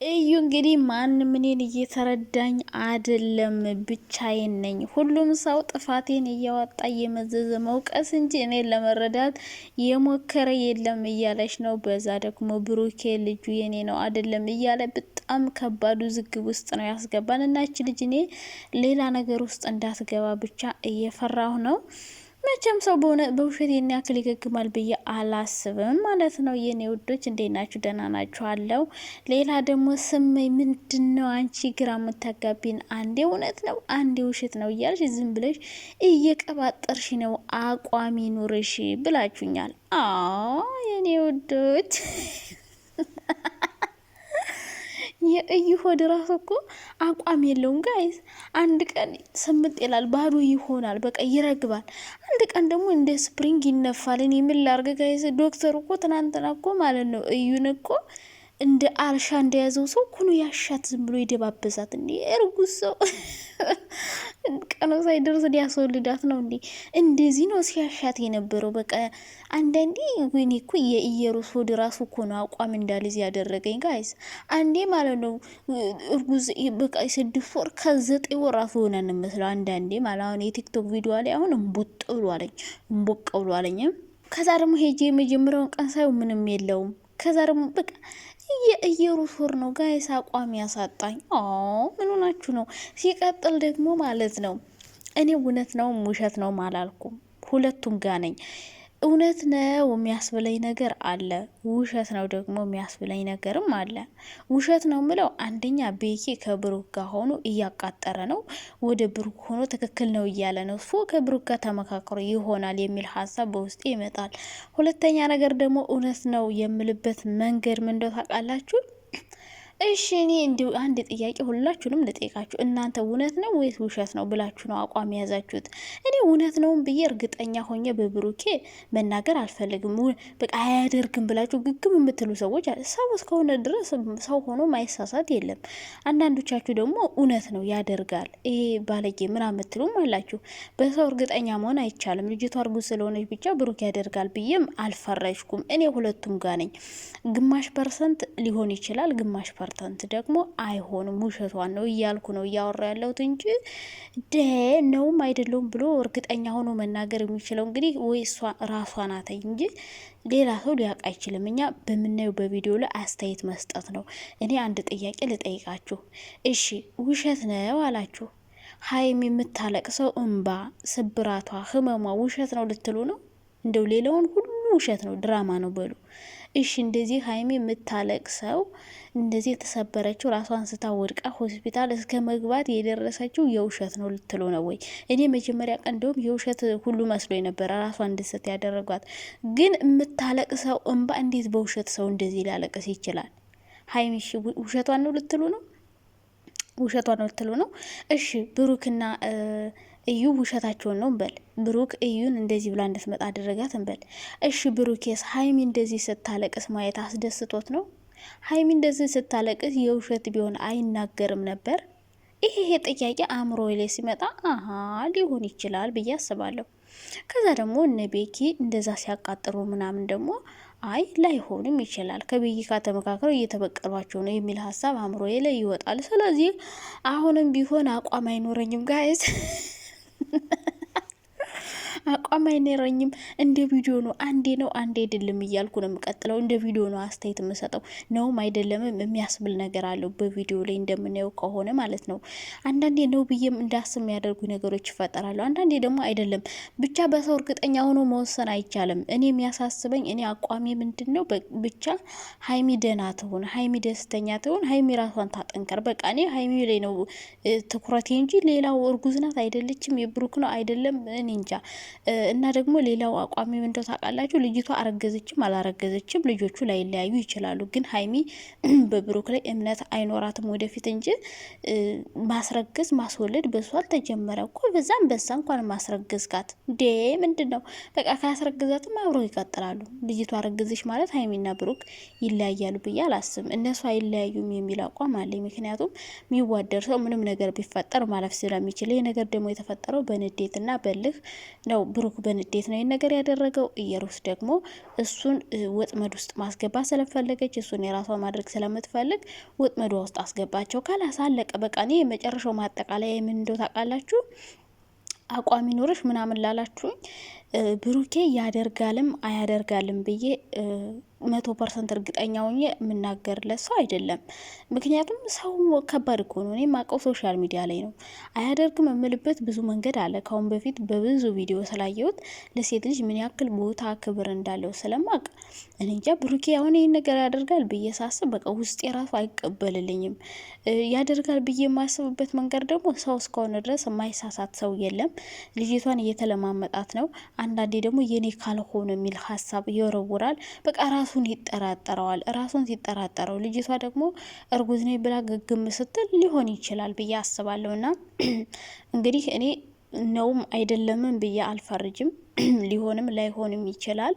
እዩ እንግዲህ ማንም እኔን እየተረዳኝ አይደለም፣ ብቻዬን ነኝ። ሁሉም ሰው ጥፋቴን እያወጣ እየመዘዘ መውቀስ እንጂ እኔን ለመረዳት የሞከረ የለም እያለች ነው። በዛ ደግሞ ብሩኬ ልጁ የኔ ነው አይደለም እያለ በጣም ከባዱ ዝግብ ውስጥ ነው ያስገባን እና እቺ ልጅ እኔ ሌላ ነገር ውስጥ እንዳትገባ ብቻ እየፈራሁ ነው። መቼም ሰው በውሸት የኔ ያክል ይገግማል ብዬ አላስብም ማለት ነው። የኔ ውዶች እንዴት ናችሁ? ደህና ናችሁ? አለው። ሌላ ደግሞ ስመኝ ምንድነው አንቺ ግራ የምታጋቢን? አንዴ እውነት ነው አንዴ ውሸት ነው እያልሽ ዝም ብለሽ እየቀባጠርሽ ነው። አቋሚ ኑርሽ ብላችሁኛል። የኔ ውዶች የእዩ ሆድ ራሱ እኮ አቋም የለውም ጋይስ። አንድ ቀን ስምጥ ይላል፣ ባዶ ይሆናል፣ በቃ ይረግባል። አንድ ቀን ደግሞ እንደ ስፕሪንግ ይነፋል። እኔ ምን ላርግ ጋይስ? ዶክተር እኮ ትናንትና እኮ ማለት ነው እዩን እኮ እንደ አልሻ እንደያዘው ሰው ኩኑ ያሻት ዝም ብሎ ይደባበዛት። እንዴ እርጉዝ ሰው ቀኑ ሳይደርስ ሊያስወልዳት ነው እንዴ? እንደዚህ ነው ሲያሻት የነበረው። በቃ አንዳንዴ ወይኔ እኮ የኢየሩስ ሆድ ራሱ እኮ ነው አቋም እንዳልይዝ ያደረገኝ ጋይስ። አንዴ ማለት ነው እርጉዝ በቃ 6 ወር ከ9 ወር ራሱ ሆነ እንመስለው አንዳንዴ ማለት አሁን የቲክቶክ ቪዲዮ ላይ አሁን እምቦጥ ብሎ አለኝ። ከዛ ደግሞ ሄጄ የመጀመሪያውን ቀን ሳይው ምንም የለውም። ከዛ ደግሞ በቃ የኢየሩስ ወር ነው ጋይስ አቋም ያሳጣኝ። ምን ሆናችሁ ነው? ሲቀጥል ደግሞ ማለት ነው እኔ እውነት ነው ውሸት ነው አላልኩም፣ ሁለቱም ጋር ነኝ። እውነት ነው የሚያስብለኝ ነገር አለ፣ ውሸት ነው ደግሞ የሚያስብለኝ ነገርም አለ። ውሸት ነው ምለው አንደኛ ቤኪ ከብሩክ ጋር ሆኖ እያቃጠረ ነው፣ ወደ ብሩክ ሆኖ ትክክል ነው እያለ ነው። ከብሩክ ጋር ተመካክሮ ይሆናል የሚል ሀሳብ በውስጤ ይመጣል። ሁለተኛ ነገር ደግሞ እውነት ነው የምልበት መንገድ ምን እንደው ታውቃላችሁ? እሺ እኔ እንዲሁ አንድ ጥያቄ ሁላችሁንም ልጠይቃችሁ። እናንተ እውነት ነው ወይስ ውሸት ነው ብላችሁ ነው አቋም የያዛችሁት? እኔ እውነት ነውም ብዬ እርግጠኛ ሆኜ በብሩኬ መናገር አልፈልግም። በቃ አያደርግም ብላችሁ ግግም የምትሉ ሰዎች አለ። ሰው እስከሆነ ድረስ ሰው ሆኖ ማይሳሳት የለም። አንዳንዶቻችሁ ደግሞ እውነት ነው ያደርጋል ይሄ ባለጌ ምናምን የምትሉም አላችሁ። በሰው እርግጠኛ መሆን አይቻልም። ልጅቷ እርጉዝ ስለሆነች ብቻ ብሩክ ያደርጋል ብዬም አልፈረጅኩም። እኔ ሁለቱም ጋር ነኝ። ግማሽ ፐርሰንት ሊሆን ይችላል፣ ግማሽ ፐርሰንት ደግሞ አይሆንም፣ ውሸቷን ነው እያልኩ ነው እያወራ ያለሁት እንጂ ነውም አይደለውም ብሎ እርግጠኛ ሆኖ መናገር የሚችለው እንግዲህ ወይ እሷ ራሷ ናት እንጂ ሌላ ሰው ሊያውቅ አይችልም። እኛ በምናየው በቪዲዮ ላይ አስተያየት መስጠት ነው። እኔ አንድ ጥያቄ ልጠይቃችሁ። እሺ ውሸት ነው አላችሁ፣ ሀይሚ የምታለቅሰው እንባ፣ ስብራቷ፣ ህመሟ ውሸት ነው ልትሉ ነው? እንደው ሌላውን ሁሉ ውሸት ነው ድራማ ነው በሉ። እሺ እንደዚህ ሀይሚ የምታለቅሰው እንደዚህ የተሰበረችው ራሷን ስታ ወድቃ ሆስፒታል እስከ መግባት የደረሰችው የውሸት ነው ልትሉ ነው ወይ? እኔ መጀመሪያ ቀን እንደውም የውሸት ሁሉ መስሎ የነበረ ራሷን እንድስት ያደረጓት። ግን የምታለቅሰው እንባ እንዴት በውሸት ሰው እንደዚህ ሊያለቅስ ይችላል? ሀይሚ ውሸቷን ነው ልትሉ ነው? ውሸቷን ነው ልትሉ ነው? እሺ ብሩክና እዩ ውሸታቸውን ነው እንበል። ብሩክ እዩን እንደዚህ ብላ እንድትመጣ አደረጋት እንበል። እሺ ብሩኬስ ሀይሚ እንደዚህ ስታለቅስ ማየት አስደስቶት ነው? ሀይሚ እንደዚህ ስታለቅስ የውሸት ቢሆን አይናገርም ነበር? ይሄ ጥያቄ አእምሮ ላይ ሲመጣ ሊሆን ይችላል ብዬ አስባለሁ። ከዛ ደግሞ እነ ቤኪ እንደዛ ሲያቃጥሩ ምናምን ደግሞ አይ ላይሆንም ይችላል፣ ከቤኪ ጋር ተመካክረው እየተበቀሏቸው ነው የሚል ሀሳብ አእምሮ ላይ ይወጣል። ስለዚህ አሁንም ቢሆን አቋም አይኖረኝም ጋይስ አቋም አይኖረኝም። እንደ ቪዲዮ ነው አንዴ አይደለም እያልኩ ነው የምቀጥለው። እንደ ቪዲዮ ነው አስተያየት የምሰጠው። ነውም አይደለምም የሚያስብል ነገር አለው በቪዲዮ ላይ እንደምናየው ከሆነ ማለት ነው። አንዳንዴ ነው ብዬም እንዳስብ የሚያደርጉ ነገሮች ይፈጠራሉ። አንዳንዴ ደግሞ አይደለም። ብቻ በሰው እርግጠኛ ሆኖ መወሰን አይቻልም። እኔ የሚያሳስበኝ እኔ አቋሚ ምንድን ነው ብቻ ሀይሚ ደህና ትሆን፣ ሀይሚ ደስተኛ ትሆን፣ ሀይሚ ራሷን ታጠንከር። በቃ እኔ ሀይሚ ላይ ነው ትኩረቴ እንጂ ሌላው እርጉዝ ናት አይደለችም፣ የብሩክ ነው አይደለም፣ እኔ እንጃ። እና ደግሞ ሌላው አቋሚ እንደው ታውቃላችሁ፣ ልጅቷ አረገዘችም አላረገዘችም ልጆቹ ላይ ሊያዩ ይችላሉ። ግን ሀይሚ በብሩክ ላይ እምነት አይኖራትም ወደፊት እንጂ ማስረገዝ ማስወለድ በሷ አልተጀመረ እኮ። በዛም በዛ እንኳን ማስረገዝካት ምንድን ነው? በቃ ካስረገዛትም አብረው ይቀጥላሉ። ልጅቷ አረገዘች ማለት ሀይሚና ብሩክ ይለያያሉ ብዬ አላስብም። እነሱ አይለያዩም የሚል አቋም አለ። ምክንያቱም የሚዋደር ሰው ምንም ነገር ቢፈጠር ማለፍ ስለሚችል፣ ይህ ነገር ደግሞ የተፈጠረው በንዴትና በልህ ነው ብሩክ በንዴት ነው ነገር ያደረገው። እየሩስ ደግሞ እሱን ወጥመድ ውስጥ ማስገባት ስለፈለገች እሱን የራሷ ማድረግ ስለምትፈልግ ወጥመዷ ውስጥ አስገባቸው። ካላሳለቀ በቃ እኔ የመጨረሻው ማጠቃለያ የምን እንደው ታውቃላችሁ አቋም ይኖርሽ ምናምን ላላችሁኝ ብሩኬ ያደርጋልም አያደርጋልም ብዬ 100% እርግጠኛ ሆኜ የምናገርለት ሰው አይደለም። ምክንያቱም ሰው ከባድ እኮ ነው። እኔ የማውቀው ሶሻል ሚዲያ ላይ ነው። አያደርግም የምልበት ብዙ መንገድ አለ። ካሁን በፊት በብዙ ቪዲዮ ስላየሁት ለሴት ልጅ ምን ያክል ቦታ ክብር እንዳለው ስለማቅ እኔ እንጃ ብሩኬ አሁን ይህን ነገር ያደርጋል ብዬ ሳስብ በቃ ውስጥ የራሱ አይቀበልልኝም። ያደርጋል ብዬ የማስብበት መንገድ ደግሞ ሰው እስከሆነ ድረስ የማይሳሳት ሰው የለም። ልጅቷን እየተለማመጣት ነው። አንዳንዴ ደግሞ የኔ ካልሆነ የሚል ሀሳብ ይወረውራል። በቃ ራሱን ይጠራጠረዋል። ራሱን ሲጠራጠረው ልጅቷ ደግሞ እርጉዝ ነኝ ብላ ግግም ስትል ሊሆን ይችላል ብዬ አስባለሁ። እና እንግዲህ እኔ ነውም አይደለምም ብዬ አልፈርጅም። ሊሆንም ላይሆንም ይችላል።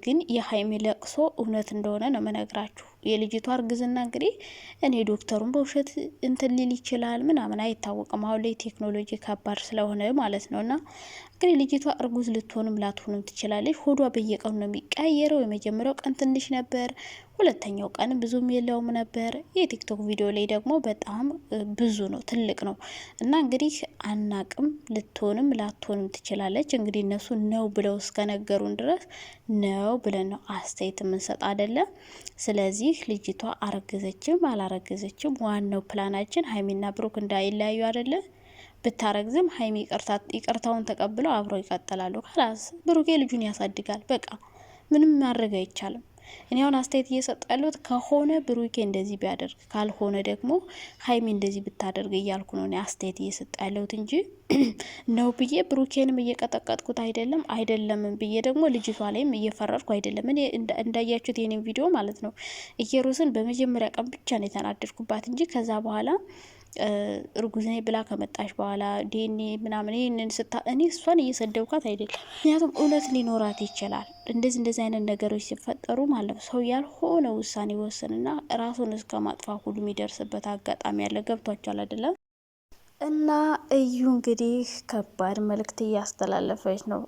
ግን የሀይሚ ለቅሶ እውነት እንደሆነ ነው መነግራችሁ። የልጅቷ እርግዝና እንግዲህ እኔ ዶክተሩን በውሸት እንትን ሊል ይችላል ምናምን አይታወቅም። አሁን ላይ ቴክኖሎጂ ከባድ ስለሆነ ማለት ነው። እና እንግዲህ ልጅቷ እርጉዝ ልትሆንም ላትሆንም ትችላለች። ሆዷ በየቀኑ ነው የሚቀያየረው። የመጀመሪያው ቀን ትንሽ ነበር፣ ሁለተኛው ቀን ብዙም የለውም ነበር። የቲክቶክ ቪዲዮ ላይ ደግሞ በጣም ብዙ ነው፣ ትልቅ ነው። እና እንግዲህ አናቅም፣ ልትሆንም ላትሆንም ትችላለች። እንግዲህ እነሱ ነው ብለው እስከነገሩን ድረስ ነው ብለን ነው አስተያየት የምንሰጥ አይደለም። ስለዚህ ልጅቷ አረገዘችም አላረገዘችም ዋናው ፕላናችን ሀይሚና ብሩክ እንዳይለያዩ አይደለ? ብታረግዝም ሀይሚ ይቅርታውን ተቀብለው አብረው ይቀጥላሉ። ካላስ ብሩኬ ልጁን ያሳድጋል። በቃ ምንም ማድረግ አይቻልም። እኔ አሁን አስተያየት እየሰጠ ያለሁት ከሆነ ብሩኬ እንደዚህ ቢያደርግ ካልሆነ ደግሞ ሀይሚ እንደዚህ ብታደርግ እያልኩ ነው እኔ አስተያየት እየሰጠ ያለሁት እንጂ ነው ብዬ ብሩኬንም እየቀጠቀጥኩት አይደለም፣ አይደለምም ብዬ ደግሞ ልጅቷ ላይም እየፈረርኩ አይደለም። እኔ እንዳያችሁት የኔን ቪዲዮ ማለት ነው እየሩስን በመጀመሪያ ቀን ብቻ ነው የተናደድኩባት እንጂ ከዛ በኋላ እርጉዝ ነኝ ብላ ከመጣሽ በኋላ ዲኤንኤ ምናምን ይህንን እኔ እሷን እየሰደብኳት አይደለም። ምክንያቱም እውነት ሊኖራት ይችላል። እንደዚህ አይነት ነገሮች ሲፈጠሩ ማለት ሰው ያልሆነ ውሳኔ ወስንና ራሱን እስከ ማጥፋት ሁሉ የሚደርስበት አጋጣሚ ያለ። ገብቷቸዋል አይደለም? እና እዩ እንግዲህ ከባድ መልእክት እያስተላለፈች ነው።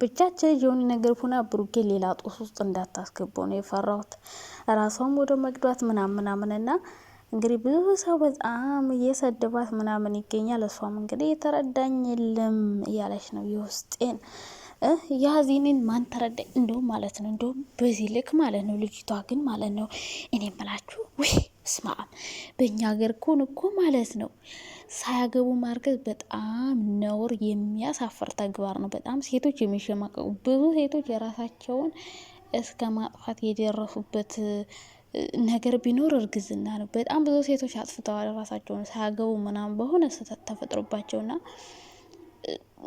ብቻችን የሆነ ነገር ሁና ብሩኬ ሌላ ጦስ ውስጥ እንዳታስገባው ነው የፈራሁት። ራሷም ወደ መግዷት ምናምንና እንግዲህ ብዙ ሰው በጣም እየሰደባት ምናምን ይገኛል። እሷም እንግዲህ የተረዳኝ የለም እያለች ነው። የውስጤን ያዚኔን ማን ተረዳኝ እንደውም ማለት ነው። እንደውም በዚህ ልክ ማለት ነው። ልጅቷ ግን ማለት ነው እኔ የምላችሁ ወይ ስማ፣ በእኛ ሀገር ኮን እኮ ማለት ነው ሳያገቡ ማርገዝ በጣም ነውር የሚያሳፍር ተግባር ነው። በጣም ሴቶች የሚሸማቀቁ ብዙ ሴቶች የራሳቸውን እስከ ማጥፋት የደረሱበት ነገር ቢኖር እርግዝና ነው። በጣም ብዙ ሴቶች አጥፍተዋል ራሳቸውን ሳያገቡ ምናምን በሆነ ስህተት ተፈጥሮባቸውና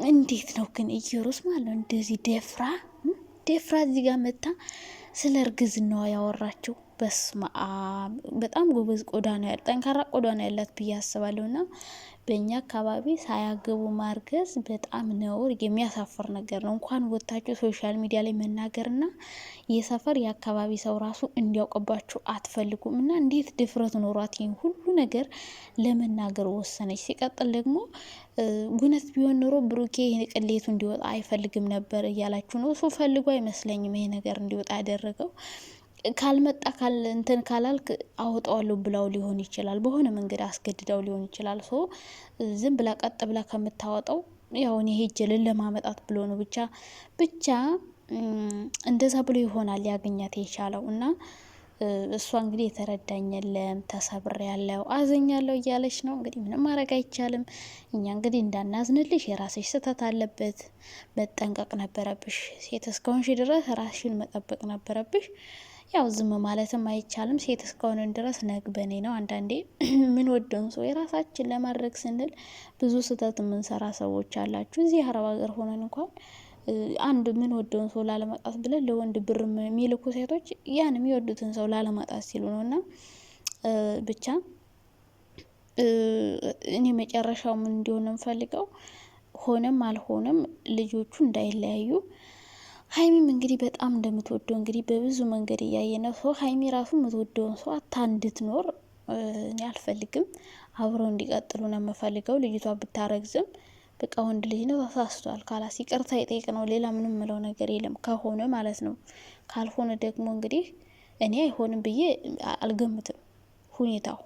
እንዴት ነው ግን እየሩስ ማለት ነው እንደዚህ ደፍራ እዚህ ጋር መታ ስለ እርግዝናዋ ያወራችው? በስመ አብ በጣም ጎበዝ ጠንካራ ቆዳ ነው ያላት ብዬ አስባለሁና በእኛ አካባቢ ሳያገቡ ማርገዝ በጣም ነውር የሚያሳፍር ነገር ነው። እንኳን ወታችሁ ሶሻል ሚዲያ ላይ መናገርና የሰፈር የአካባቢ ሰው ራሱ እንዲያውቅባችሁ አትፈልጉም። እና እንዴት ድፍረት ኖሯት ይህን ሁሉ ነገር ለመናገር ወሰነች? ሲቀጥል ደግሞ ጉነት ቢሆን ኖሮ ብሩኬ ቅሌቱ እንዲወጣ አይፈልግም ነበር እያላችሁ ነው። እሱ ፈልጎ አይመስለኝም ይሄ ነገር እንዲወጣ ያደረገው። ካልመጣ እንትን ካላልክ አወጣዋለሁ ብላው ሊሆን ይችላል። በሆነ መንገድ አስገድዳው ሊሆን ይችላል። ዝም ብላ ቀጥ ብላ ከምታወጣው ያው እኔ ሄጄ ለማመጣት ብሎ ነው ብቻ እንደዛ ብሎ ይሆናል ያገኛት የቻለው። እና እሷ እንግዲህ የተረዳኝ የለም ተሰብር ያለው አዘኛለሁ እያለች ነው። እንግዲህ ምንም ማድረግ አይቻልም። እኛ እንግዲህ እንዳናዝንልሽ የራስሽ ስህተት አለበት፣ መጠንቀቅ ነበረብሽ። ሴት እስከሆንሽ ድረስ ራስሽን መጠበቅ ነበረብሽ። ያው ዝም ማለትም አይቻልም። ሴት እስከሆነ ድረስ ነግበኔ ነው። አንዳንዴ ምን ወደውን ሰው የራሳችን ለማድረግ ስንል ብዙ ስህተት የምንሰራ ሰዎች አላችሁ። እዚህ አረብ ሀገር ሆነን እንኳን አንድ ምን ወደውን ሰው ላለማጣት ብለን ለወንድ ብር የሚልኩ ሴቶች ያን የሚወዱትን ሰው ላለማጣት ሲሉ ነው። እና ብቻ እኔ መጨረሻው ምን እንዲሆን እንፈልገው ሆነም አልሆነም ልጆቹ እንዳይለያዩ። ሀይሚም እንግዲህ በጣም እንደምትወደው እንግዲህ በብዙ መንገድ እያየ ነው። ሀይሚ ራሱ የምትወደውን ሰው አታ እንድትኖር እኔ አልፈልግም። አብረው እንዲቀጥሉ ነው የምፈልገው። ልጅቷ ብታረግዝም በቃ ወንድ ልጅ ነው ተሳስቷል፣ ካላስ ይቅርታ ይጠይቅ ነው። ሌላ ምንም ምለው ነገር የለም ከሆነ ማለት ነው። ካልሆነ ደግሞ እንግዲህ እኔ አይሆንም ብዬ አልገምትም ሁኔታው